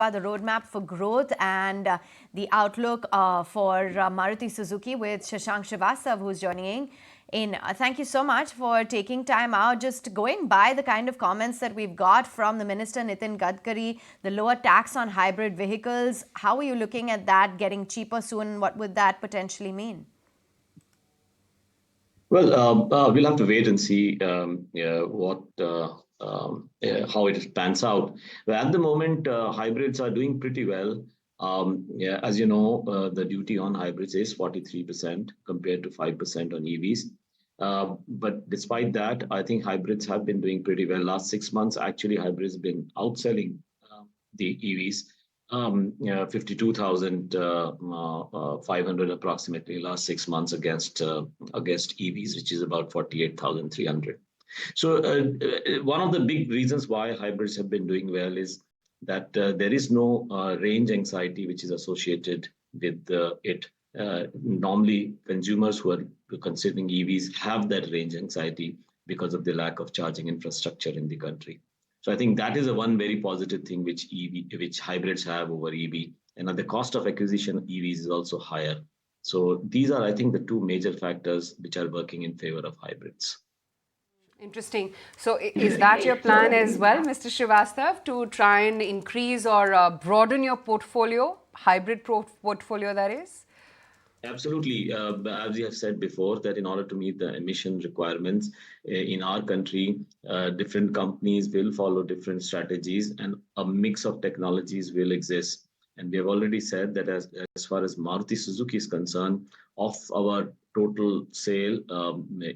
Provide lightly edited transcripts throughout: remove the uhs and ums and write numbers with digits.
about the roadmap for growth and the outlook for Maruti Suzuki with Shashank Srivastava, who's joining in. Thank you so much for taking time out. Just going by the kind of comments that we've got from the Minister Nitin Gadkari, the lower tax on hybrid vehicles, how are you looking at that getting cheaper soon? What would that potentially mean? Well, we'll have to wait and see how it pans out. But at the moment, hybrids are doing pretty well. As you know, the duty on hybrids is 43% compared to 5% on EVs. But despite that, I think hybrids have been doing pretty well. Last 6 months, actually, hybrids have been outselling the EVs. 52,500 approximately last 6 months against EVs, which is about 48,300. So one of the big reasons why hybrids have been doing well is that there is no range anxiety which is associated with it. Normally, consumers who are considering EVs have that range anxiety because of the lack of charging infrastructure in the country. So I think that is one very positive thing which hybrids have over EV. And the cost of acquisition of EVs is also higher. So these are, I think, the two major factors which are working in favor of hybrids. Interesting. So is that your plan as well, Mr. Srivastava, to try and increase or broaden your portfolio, hybrid portfolio that is? Absolutely. As we have said before, that in order to meet the emission requirements in our country, different companies will follow different strategies and a mix of technologies will exist. And we have already said that as far as Maruti Suzuki is concerned, of our total sale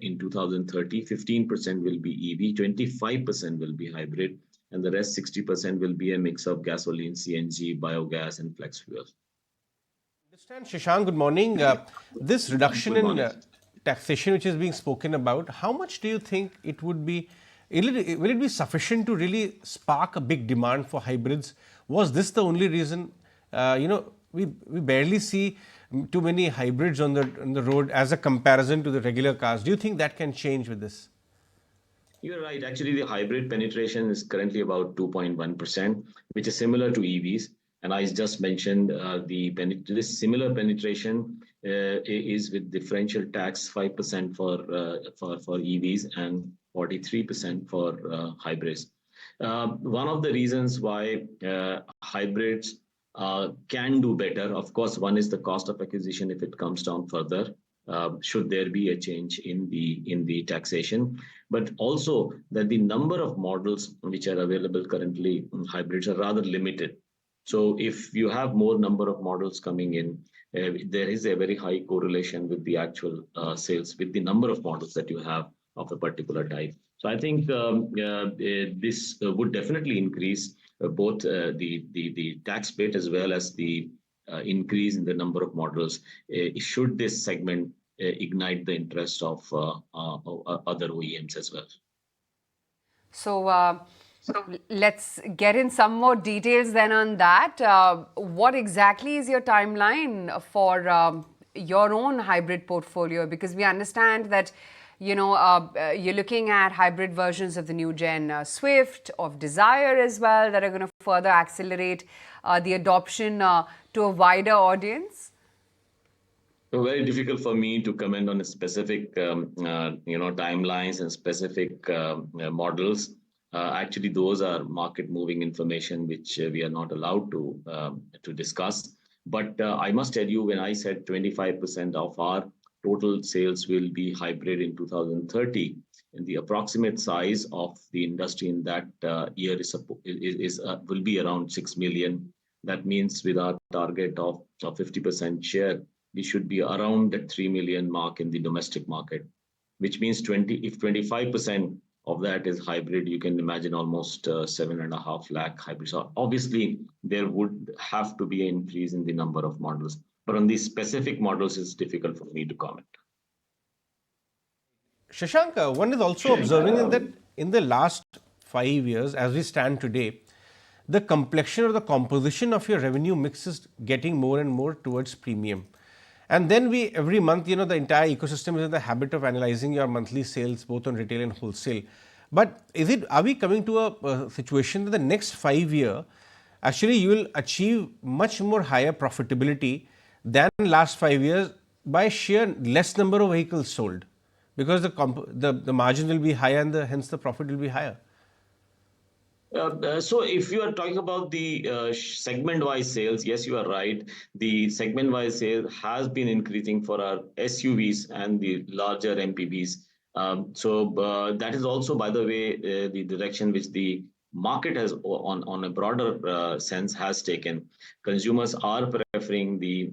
in 2030, 15% will be EV, 25% will be hybrid, and the rest 60% will be a mix of gasoline, CNG, biogas, and flex fuel. Understand, Shashank, good morning. This reduction in taxation which is being spoken about, how much do you think it would be, will it be sufficient to really spark a big demand for hybrids? Was this the only reason? We barely see too many hybrids on the road as a comparison to the regular cars. Do you think that can change with this? You're right. Actually, the hybrid penetration is currently about 2.1%, which is similar to EVs. And I just mentioned this similar penetration is with differential tax 5% for EVs and 43% for hybrids. One of the reasons why hybrids can do better, of course, one is the cost of acquisition if it comes down further. Should there be a change in the taxation, but also that the number of models which are available currently in hybrids are rather limited. So if you have more number of models coming in, there is a very high correlation with the actual sales, with the number of models that you have of a particular type. So I think this would definitely increase both the tax bit as well as the increase in the number of models. Should this segment ignite the interest of other OEMs as well? So let's get in some more details then on that. What exactly is your timeline for your own hybrid portfolio? Because we understand that, you're looking at hybrid versions of the new gen Swift, of Desire as well, that are going to further accelerate the adoption to a wider audience. So very difficult for me to comment on a specific, timelines and specific models. Actually, those are market-moving information which we are not allowed to discuss. But I must tell you, when I said 25% of our total sales will be hybrid in 2030, and the approximate size of the industry in that year will be around 6 million. That means with our target of 50% share, we should be around the 3 million mark in the domestic market, which means if 25% of that is hybrid, you can imagine almost 7.5 lakh hybrids. So obviously, there would have to be an increase in the number of models. But on these specific models, it's difficult for me to comment. Shashank, one is also observing that in the last 5 years, as we stand today, the complexion or the composition of your revenue mix is getting more and more towards premium. And then every month, the entire ecosystem is in the habit of analyzing your monthly sales, both on retail and wholesale. But are we coming to a situation that the next 5 year, actually you will achieve much more higher profitability than last 5 years by sheer less number of vehicles sold, because the margin will be higher and hence the profit will be higher. So if you are talking about the segment-wise sales, yes, you are right. The segment-wise sales has been increasing for our SUVs and the larger MPVs. That is also, by the way, the direction which the market has, on a broader sense, has taken. Consumers are preferring the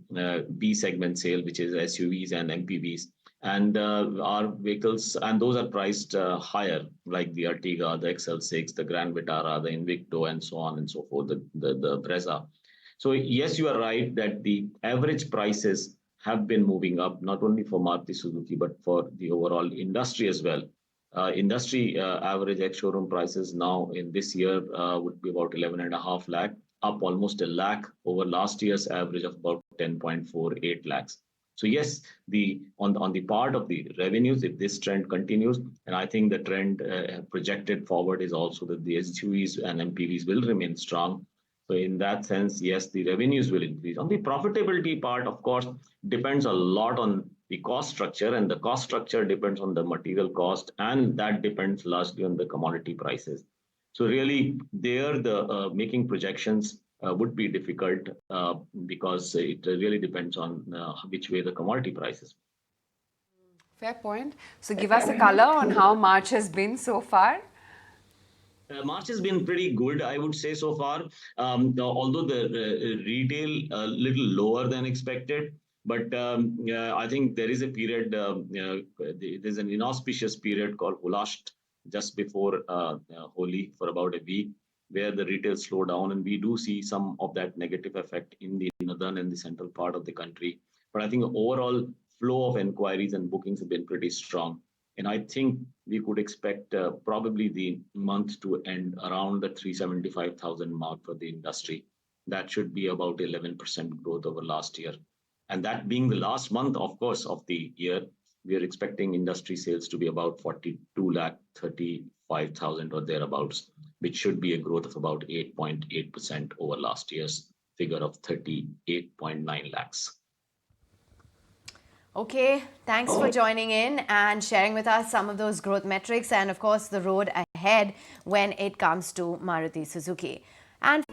B segment sale, which is SUVs and MPVs. And our vehicles, and those are priced higher, like the Ertiga, the XL6, the Grand Vitara, the Invicto, and so on and so forth, the Brezza. So yes, you are right that the average prices have been moving up, not only for Maruti Suzuki, but for the overall industry as well. Industry average ex-showroom prices now in this year would be about 11.5 lakh, up almost a lakh over last year's average of about 10.48 lakhs. So yes, on the part of the revenues, if this trend continues, and I think the trend projected forward is also that the SUVs and MPVs will remain strong. So in that sense, yes, the revenues will increase. On the profitability part, of course, depends a lot on the cost structure, and the cost structure depends on the material cost, and that depends largely on the commodity prices. So really, there the making projections would be difficult because it really depends on which way the commodity prices. Fair point. So give us a color on how March has been so far. March has been pretty good, I would say, so far. Although the retail a little lower than expected, but I think there is a period, there's an inauspicious period called Hulasht just before Holi for about a week, where the retail slow down, and we do see some of that negative effect in the northern and the central part of the country. But I think overall flow of inquiries and bookings have been pretty strong. And I think we could expect probably the month to end around the 375,000 mark for the industry. That should be about 11% growth over last year. And that being the last month, of course, of the year, we are expecting industry sales to be about 42,35,000 or thereabouts, which should be a growth of about 8.8% over last year's figure of 38.9 lakhs. Okay, thanks for joining in and sharing with us some of those growth metrics and, of course, the road ahead when it comes to Maruti Suzuki. And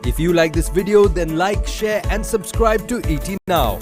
if you like this video, then like, share and subscribe to ET Now.